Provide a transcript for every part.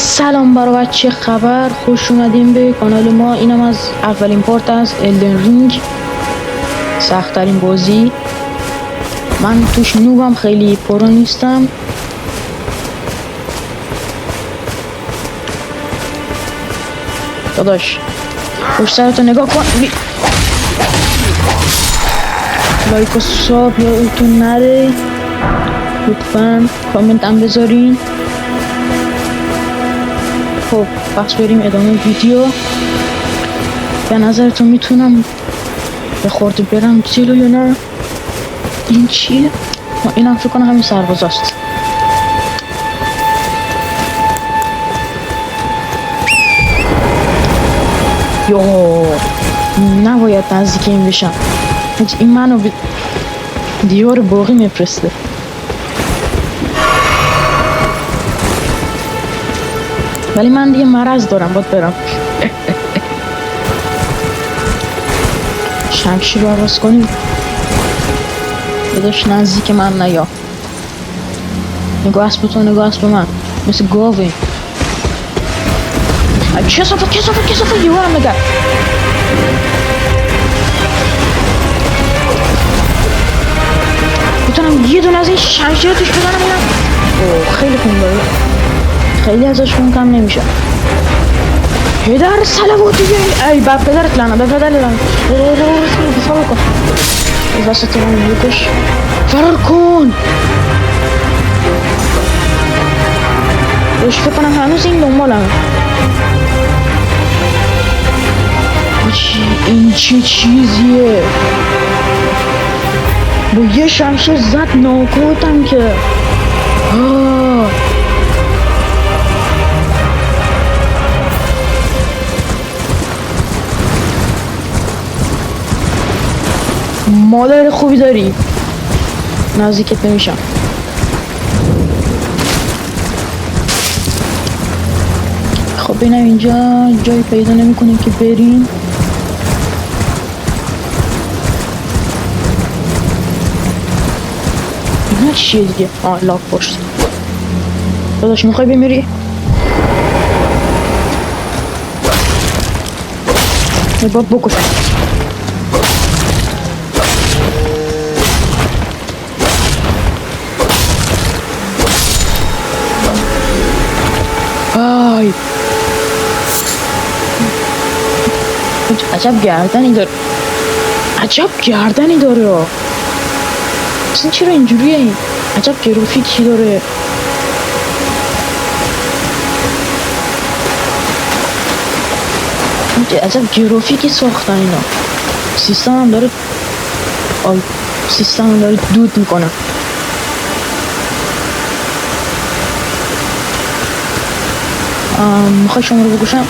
سلام برای بچه خبر، خوش اومدیم به کانال ما. اینم از اولین پارت از الدن رینگ، سخت‌ترین بازی. من توش نوبم، خیلی پرو نیستم. داداش پشت سرتو نگاه کن، لایک و ساب یادتون نره، لطفا کامنت هم بذارین. خب پس بریم ادامه ویدیو. به نظرتون میتونم به خورده برم جلو یا نه؟ این چیه؟ اینم فکر کنم همین سربازاست. یو نباید نزدیک این بشم، این منو به دیوار باقی میفرسته. ولی من دیگه مرض دارم، باید برم. شمشیر رو عوض کنیم. بداش نزدیک من نیا. نگاه اسب تو، نگاه اسب من، مثل گاوه. کسافه دیوارم نگه. میتونم یه دونه از این شمشیر توش بزنم اینم. اوه خیلی خون داره، خیلی ازش خون کم نمیشه. پدر سلوات دیگه، ای بر پدرت لعنت، بر پدر لعنت. فرار کن از وسط من، بکش، فرار کن. بهش فکر کنم هنوز این دنبالم. این چه چیزیه؟ با یه شمشیر زد ناکوتم که. مادر خوبی داری، نزدیکت نمیشم. خب ببینم اینجا جایی پیدا نمیکنیم که بریم. اینا چیه دیگه؟ لاک پشت. داداش میخوای بمیری؟ باید بکشم. عجب گردنی داره، اصلا چرا اینجوریه؟ این عجب گرافیکی داره. عجب گرافیکی ساختن اینا. سیستم هم داره دود میکنه. میخوای شما رو بکشم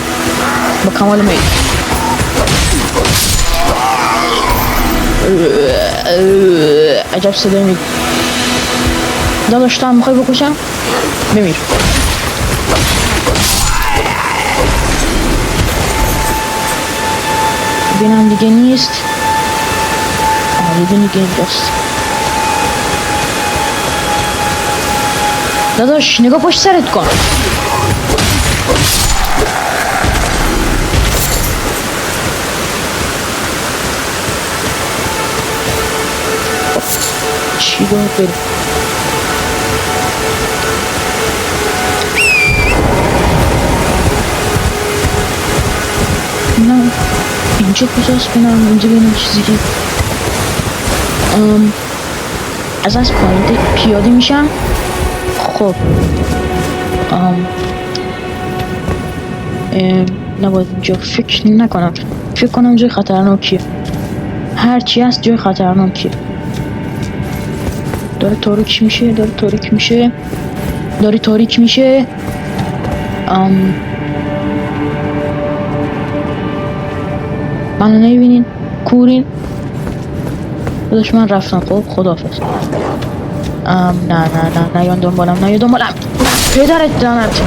با کمال میل. عجب صدایی میگه. داداش تو هم میخوای بکشم؟ بمیر. بینم دیگه نیست. دیگه اینجاست. داداش نگاه پشت سرت کن. چی باید بریم؟ نه اینجا کجاست؟ بینم اینجا بینم چیزی که از پایین پیاده میشم. خب نباید اینجا فکر نکنم. فکر کنم جای خطرناکیه. هرچی هست جای خطرناکیه. داره تاریک میشه. منو نمیبینین؟ کورین؟ داداش من رفتم. خب خداحافظ. نه یا دنبالم. پدرت لعنت.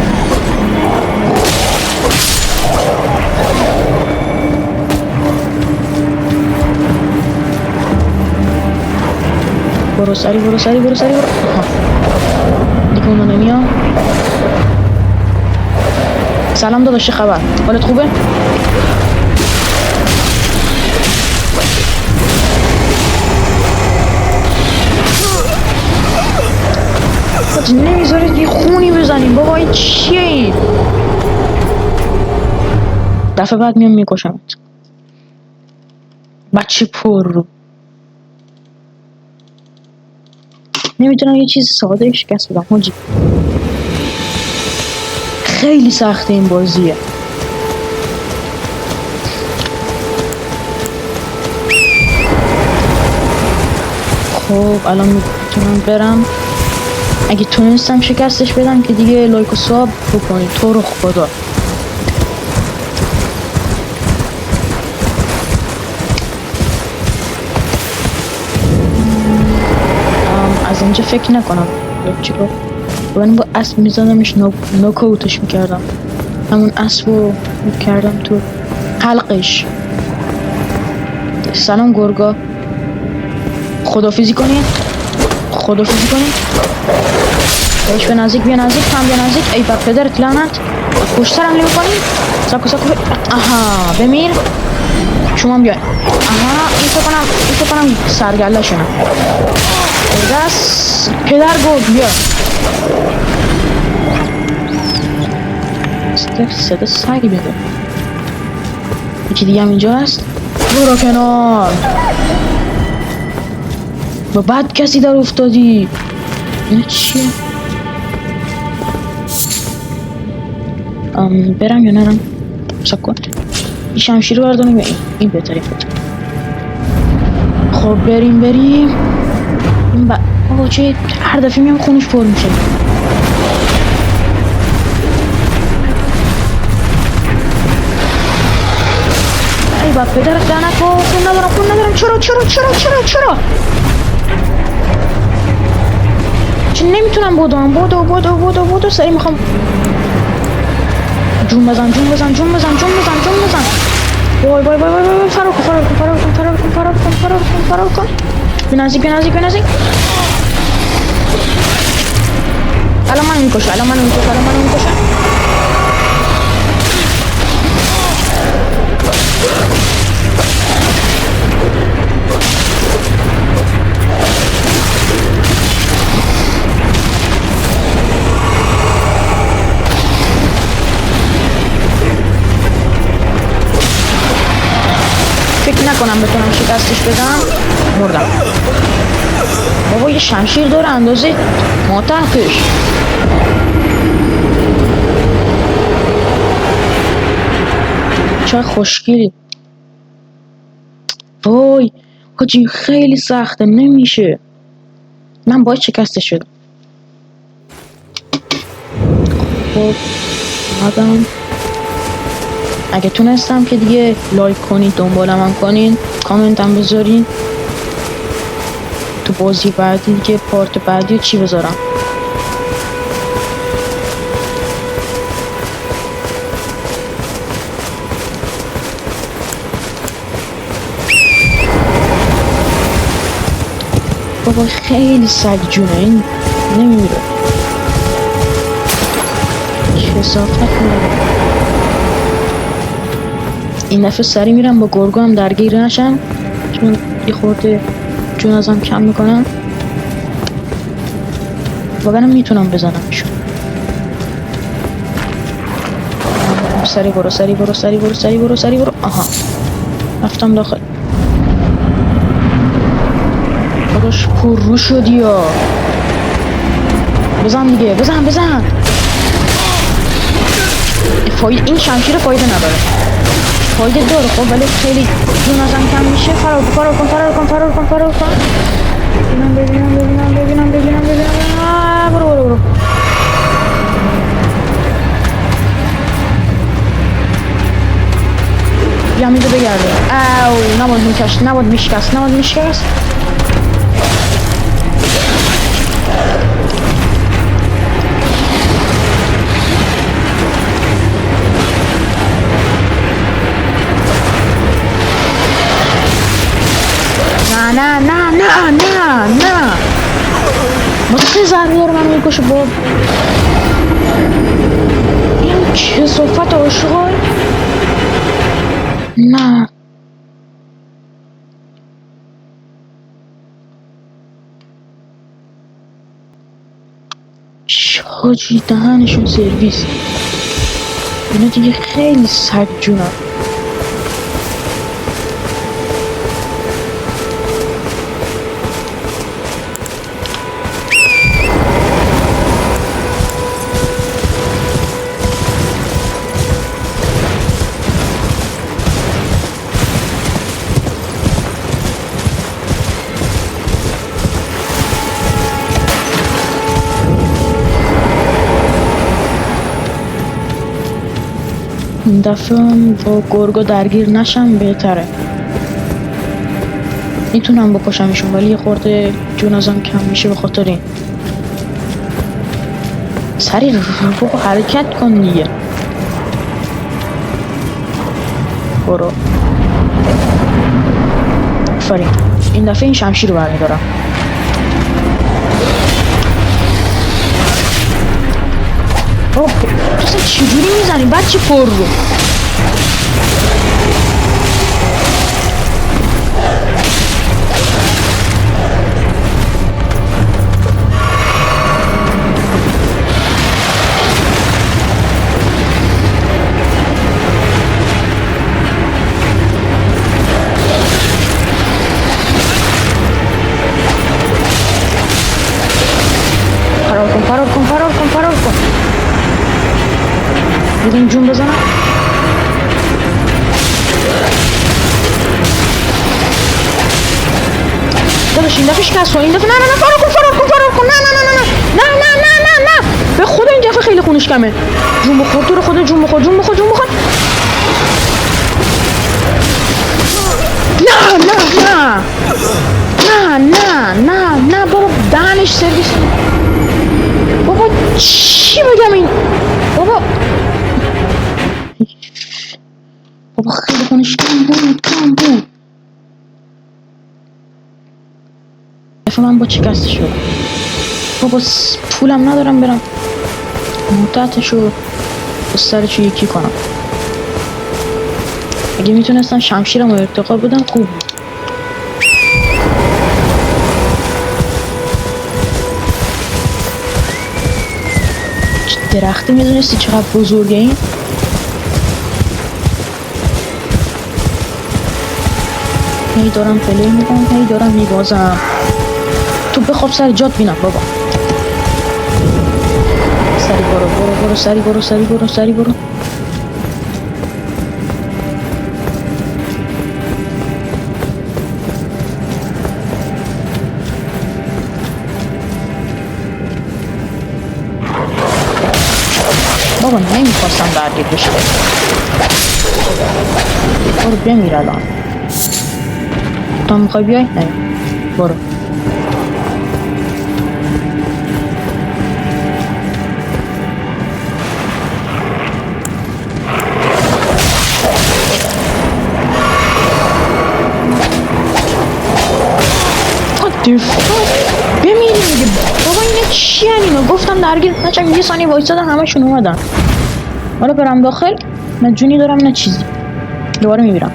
برو سری. دیگه اونا نمیان. سلام داداش، چه خبر؟ حالت خوبه؟ نمیذارید یه خونی بزنیم بابا، این چیه این؟ دفعه بعد میام میکشمت بچه پر رو. نمیتونم یه چیز ساده شکست بدم حاجی. خیلی سخته این بازیه. خب الان میتونم برم. اگه تونستم شکستش بدم که دیگه لایک و ساب بکنید تو رو خدا. از اینجا فکر نکنم چیکار من با اسب میزدمش، نوکاوتش میکردم. همون اسب رو میکردم تو حلقش. سلام گرگا، خدافیزی کنید، خدافیزی کنید. بهش به نزدیک، بیا نزدیک، هم بیا نزدیک. ای بر پدرت لعنت، پشت سرم لیو کنید. ساکو ساکو. آها بمیر شما بیاین. آها این فکر کنم سرگله شنم دست پدر گفت بیا. صدا سگی بده. یکی دیگه هم اینجا هست. برو کنار. با بد کسی در افتادی. این چیه؟ برم یا نرم؟ سب کن این شمشیر رو بردارم یا این بهترین بود. خب بریم این آقا چه هر دفعه میام خونش پر میشه. ای با پدرت لعنت، خون ندارم. چرا چه نمیتونم بودو سری میخوام جون بزن. وای فرار کن. به نزدیک. الان من میکشه. فکر نکنم بتونم شکستش بدم. مردم. بابا یه شمشیر داره اندازه ماتحتش. چه خوشگلی. وای حاجی خیلی سخته، نمیشه. من باید شکستش بدم. خب اومدم. اگه تونستم که دیگه لایک کنید، دنبالم هم کنین، کامنت هم بذارین تو بازی بعدی دیگه پارت بعدی چی بذارم. بابا خیلی سگ جونه این نمیره. کثافت میره. این دفعه سری میرم با گرگو هم درگیر نشم، چون یه خورده جون ازم کم میکنم. واقعا میتونم بزنمشون. سری برو. آها رفتم داخل. داداش پررو شدی یا بزن دیگه. بزن. این شمشیر فایده نداره. فایده داره خب، ولی خیلی جون ازم کم میشه. فرار کن. ببینم. برو. بیا میدو بگرده. او نباید میشکست. نه متخیل زرگر من میکشه باب. این چه صفت عاشقای نه حاجی دهنشون سرویس اینا دیگه خیلی سجونن این دفعه با گرگا درگیر نشم بهتره میتونم بکشمشون ولی یه خورده جون ازم کم میشه به خاطر این سریع بابا حرکت کن دیگه برو آفرین این دفعه این شمشیر رو برمیدارم تو اصلا چجوری میزنی بچه پر رو فرار کن بدین جون بزنم داداش این دفعه شکست کن این دفعه نه فرار کن نه به خدا این دفعه خیلی خونش کمه جون بخور تو رو خدا جون بخور نه بابا دهنش سرویس بابا چی بگم این بابا خیلی خونش کم بود دفعه من با شکست شد بابا پولم ندارم برم مدتشو سرشو یکی کنم اگه میتونستم شمشیرم رو ارتقا بدم خوب بود درخته میدونستی چقدر بزرگه این هی دارم پلی میکنم هی دارم میبازم تو بخواب سر جات بینم بابا سری برو بابا نمیخواستم درگیر بشه برو بمیر الان تو میخوای بیای؟ نه برو بمیریم دیگه بابا اینه چی اینا گفتم درگیر نشم یه ثانیه وایسادن همشون اومدن حالا برم داخل نه جونی دارم نه چیزی دوباره میمیرم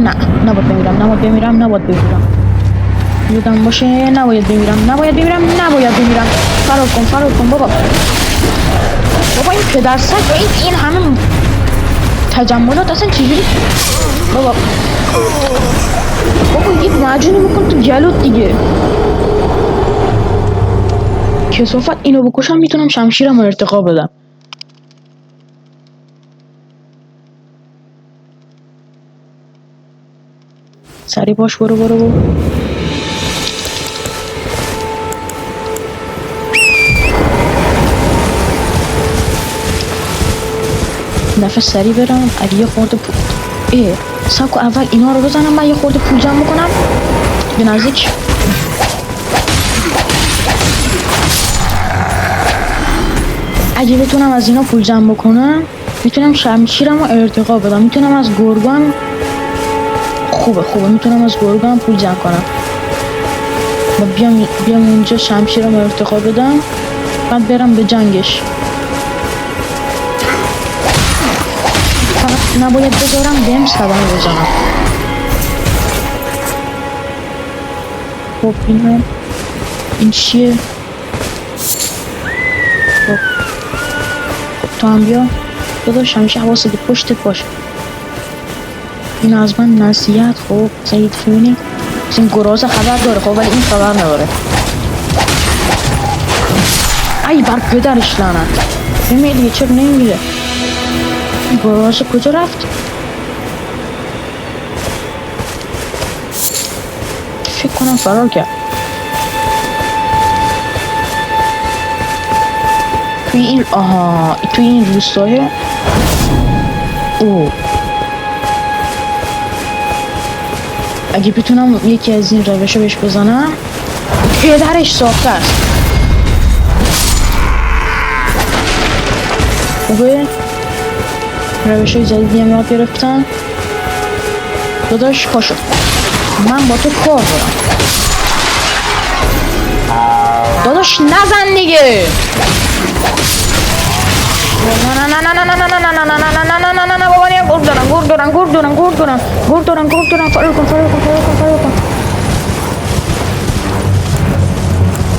نه نباید بمیرم یادم باشه نباید بمیرم فرار کن بابا این پدرسگ و این همه تجملات اصلا چجوری بابا یه معجونی بکن تو گلوت دیگه کثافت اینو بکشم میتونم شمشیرم رو ارتقا بدم سری باش برو نفس سری برم اگه یه خورده ساکو اول اینا رو بزنم من یه خورده پول جمع میکنم به نزدیک اگه بتونم از اینا پول جمع بکنم میتونم شمشیرم رو ارتقا بدم میتونم از گرگان خوبه میتونم از گرگان پول جمع کنم و بیام اونجا شمشیرم رو ارتقا بدم بعد برم به جنگش نباید بذارم بهم صدمه بزنم. خب این چیه؟ خب تو هم بیا داداش، همیشه حواست به پشتت باشه. این از من نصیحت. خب سعید فیونی این گراز خبر داره خب، ولی این خبر نداره. ای بر پدرش لعنت. نمیدیگه چرا نمیره؟ این گراز کجا رفت؟ فکر کنم فرار کرد. توی این توی این روستای اگه بتونم یکی از این روشا بهش بزنم، پدرش ساخته است. خوبه روش های جدیدی هم یاد گرفتم. داداش پاشو، من با تو کار دارم. داداش نزن دیگه. نه نه نه نه نه نه نه نه نه نه نه نه نه نه نه بابا، نیا گرد دارم فرار کن.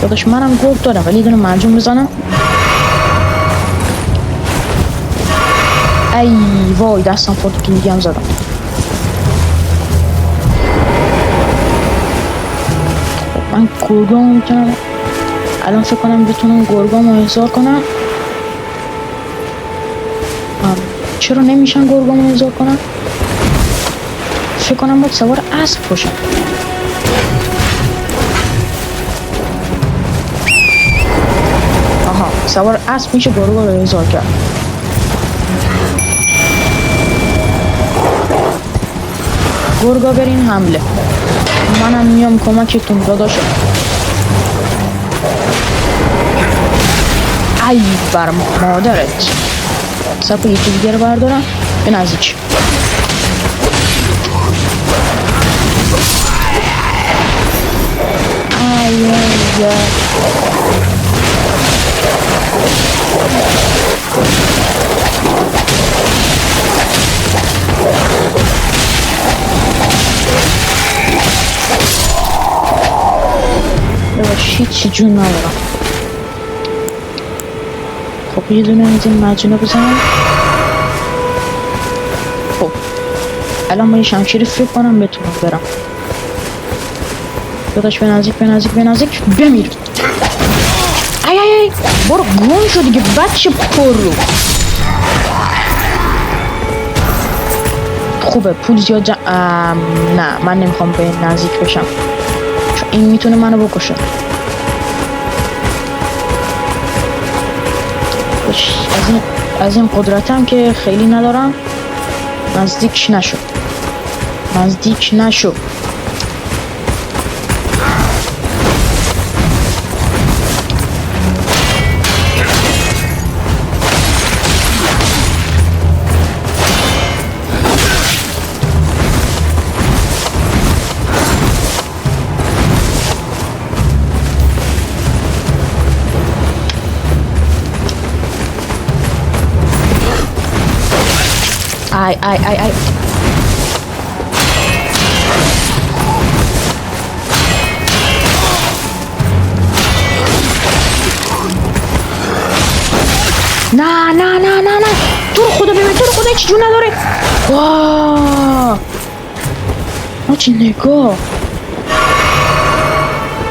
داداش منم گرد دارم ولی دارم منجوم بزنم. ای وای دستم خورد که دیگه هم زدم. من گرگامو میتونم الان فکر کنم بتونم گرگامو احضار کنم. چرا نمیشن گرگامو احضار کنم؟ فکر کنم باید سوار اسب باشم. آها سوار اسب میشه گرگا رو احضار کرد. گرگا برین حمله. منم میام کمکتون داداشم. ای بر مادرت. سپو یکی دیگه رو بردارم به نزدیک. ای هیچی جون ندارم. خب یه دونه از این مجونه بزنم. خب الان با یه شمشیر فکر کنم بتونم برم. داداش به نزدیک بمیر. ای برو گم شو دیگه بچه پررو. خوبه پول زیاد نه من نمیخوام به نزدیک بشم چون این میتونه منو بکشه. از این قدرتم که خیلی ندارم. نزدیک نشو. ای نه تو رو خدا ببین، تو رو خدا هیچ جون نداره. واه آچی نگاه.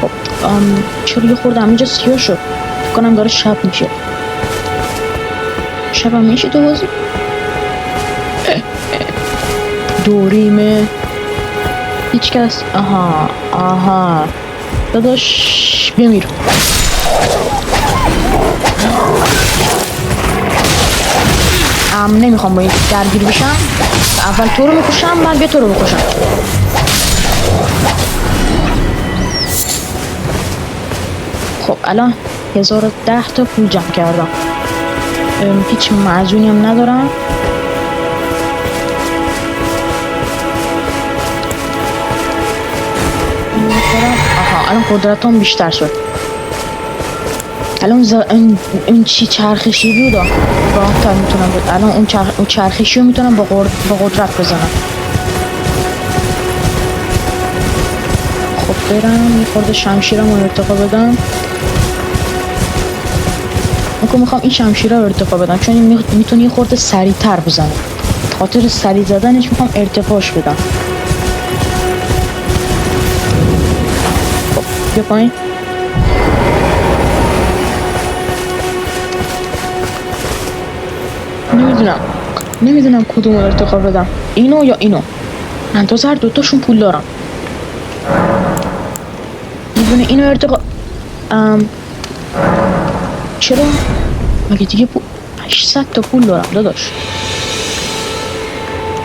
خب چرا یه خورده همینجا سیاه شد؟ کنم داره شب میشه. شب هم میشه تو بازی؟ دوریمه هیچ کس. آها داداش بمیر. نمیخوام با این درگیر بشم. اول تو رو میکشم بعد به تو رو بکشم. خب الان 1010 تا پول جمع کردم. هیچ معجونی هم ندارم. الان قدرتم بیشتر شد. الان اون چی چرخشی بود راحت‌تر میتونم بود. الان اون چرخشی رو میتونم با قدرت بزنم. خب برم یه خورده شمشیرم رو ارتقا بدم. میخوام این شمشیر رو ارتقا بدم چون این میتونه یه خورده سریع‌تر بزنه. خاطر سریع زدنش میخوام ارتقاش بدم. خب بیا پایین. نمیدونم کدوم ارتقا بدم، اینو یا اینو. اندازه هر دوتاشون پول دارم. میدونه اینو ارتقا چرا؟ مگه دیگه 800 تا پول دارم داداش.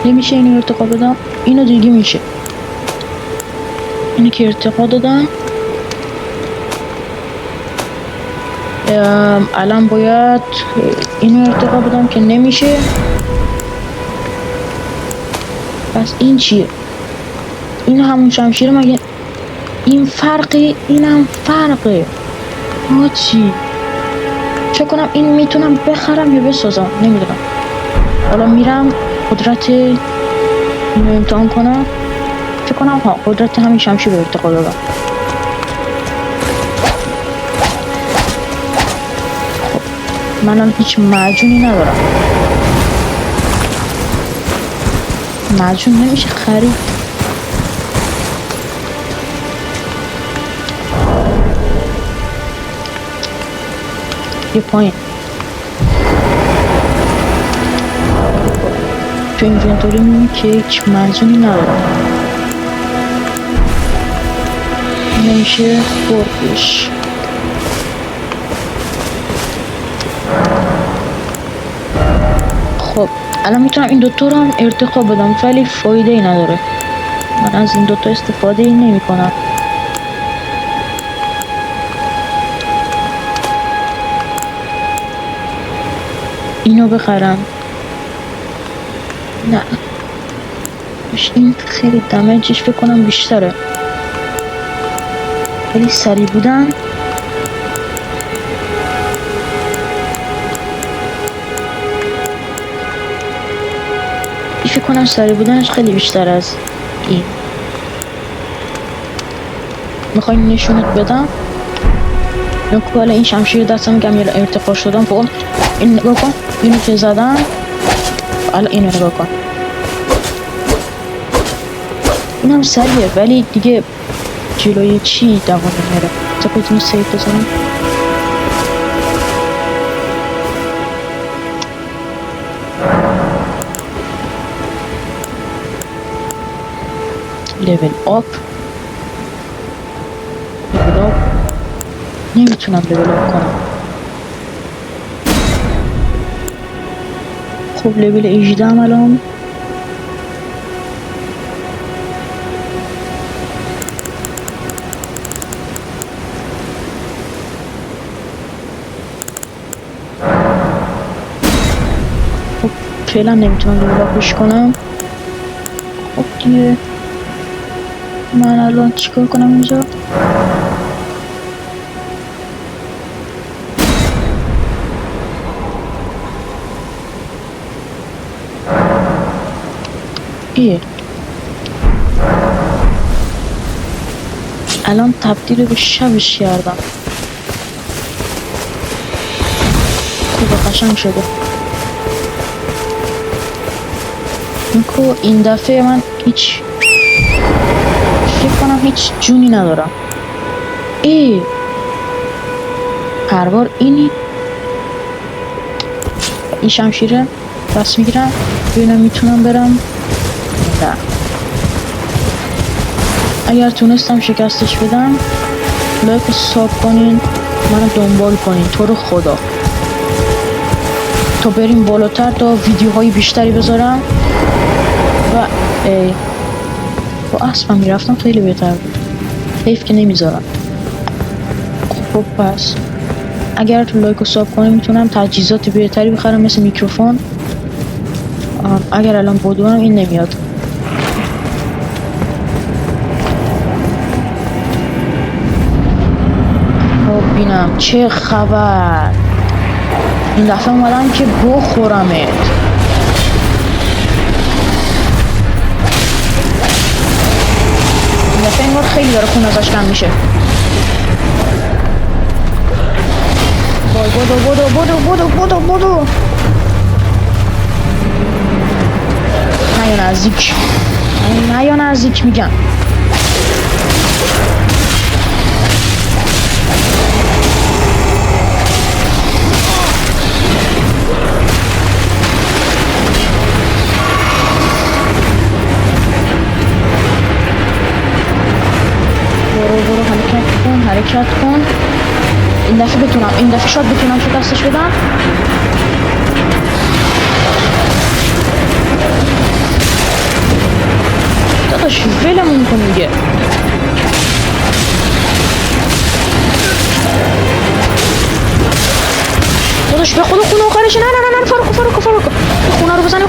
نمیشه اینو ارتقا بدم؟ اینو دیگه میشه. اینو که ارتقا دادم الان باید اینو ارتقا بدم که نمیشه. پس این چیه؟ این همون شمشیره مگه؟ این فرقه، این هم فرقه. ها چی؟ چه کنم این میتونم بخرم یا بسازم؟ نمیدونم. حالا میرم قدرت اینو امتحان کنم. چه کنم؟ ها قدرت همین شمشیر رو ارتقا دادم. خب منم هیچ معجونی ندارم. معجون نمیشه خرید. یه پایین تو اینوینتوری میبینی که هیچ معجونی ندارم. نمیشه بردش. خب الان میتونم این دوتا رو هم ارتقا بدم ولی فایده ای نداره. من از این دوتا استفاده ای نمی کنم. اینو بخرم. نه این خیلی دمیجش بکنم بیشتره. خیلی سریع بودن. فکر کنم سریع بودنش خیلی بیشتر از این. میخوای نشونت بدم؟ نکو حالا این شمشیر دستم میگم یه ارتقا شدم. خب این نگاه کن، اینو که زدم حالا اینو نگاه کن. اینم سریعه ولی دیگه جلوی چی دوام میره. تا کدوم سیف بزنم. لیول آپ. نمیتونم لیول آپ کنم. خب لیول 18 ام الان. خب فعلا نمیتونم لیول آپش کنم. خب دیگه من الان چیکار کنم اینجا؟ الان تبدیل به شبش کردم. خوب قشنگ شده. نکو این دفعه من هیچ فکر کنم هیچ جونی ندارم. هر بار این شمشیره دست میگیرم ببینم میتونم برم. نه اگر تونستم شکستش بدم لایک رو ساب کنین، منو دنبال کنین تو رو خدا تا بریم بالاتر تا ویدیوهای بیشتری بذارم. و با اسبم میرفتم خیلی بهتر بود. حیف که نمیذارم. خب پس اگر تو لایک و ساب کنین میتونم تجهیزات بهتری بخرم مثل میکروفون. اگر الان بدونم این نمیاد. خب ببینم چه خبر. این دفعه اومدم که بخورمت. این دفعه انگار خیلی داره خون ازش کم میشه. بودو نه یا نزدیک میگم. برو حرکت کن. این دفعه شاید بتونم شکستش بدم. داداش ولمون کن دیگه. داداش به خدا خون آخرش. نه فاروق خونه رو بزن.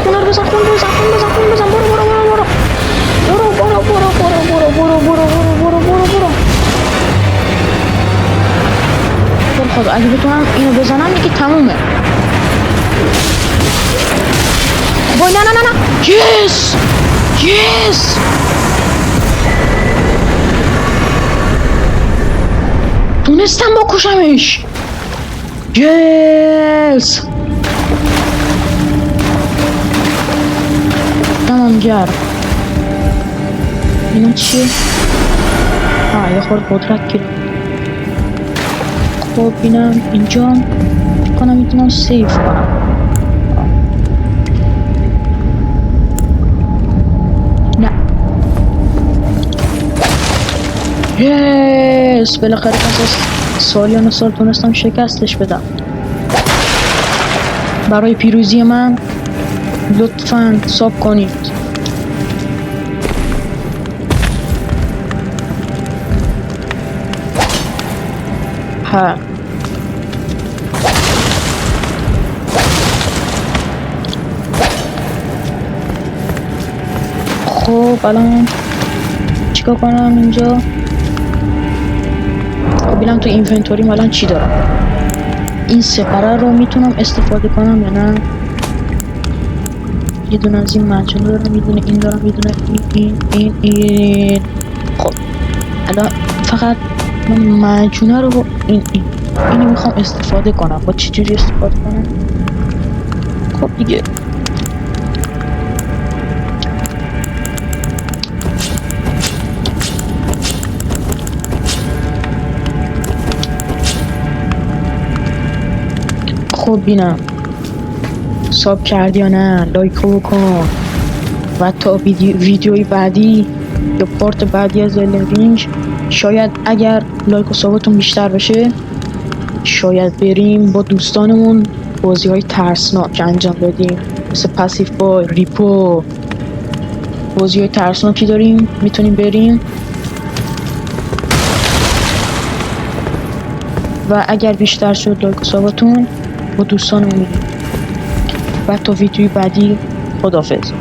خدا اگه بتونم اینو بزنم دیگه تمومه. وای نه. یس تونستم بکشمش. یس تمام. اینا چیه؟ یه خورده قدرت گیره. خب اینم اینجا کنم میتونم سیف کنم. نه یس بالاخره پس از سالیان سال تونستم شکستش بدم. برای پیروزی من لطفاً ساب کنید. خب الان چیکار کنم اینجا؟ خب ببینم تو اینونتوریم الان چی دارم. این سپره رو میتونم استفاده کنم یا نه؟ یه دونه از این معجون دارم، یه دونه این دارم، یه دونه این. خب الان فقط من معجونه رو با اینو میخوام استفاده کنم. با چجوری استفاده کنم؟ خب دیگه خب بینم ساب کردی یا نه. لایک بکن و تا ویدیوی بعدی یا پارت بعدی از الدن رینگ شاید اگر لایک و سابتون بیشتر بشه شاید بریم با دوستانمون بازی های ترسناک انجام بدیم، مثل پاسیف با ریپو. بازی های ترسناکی داریم میتونیم بریم و اگر بیشتر شد لایک و سابتون با دوستانمون میریم. و تا ویدیوی بعدی خداحافظ.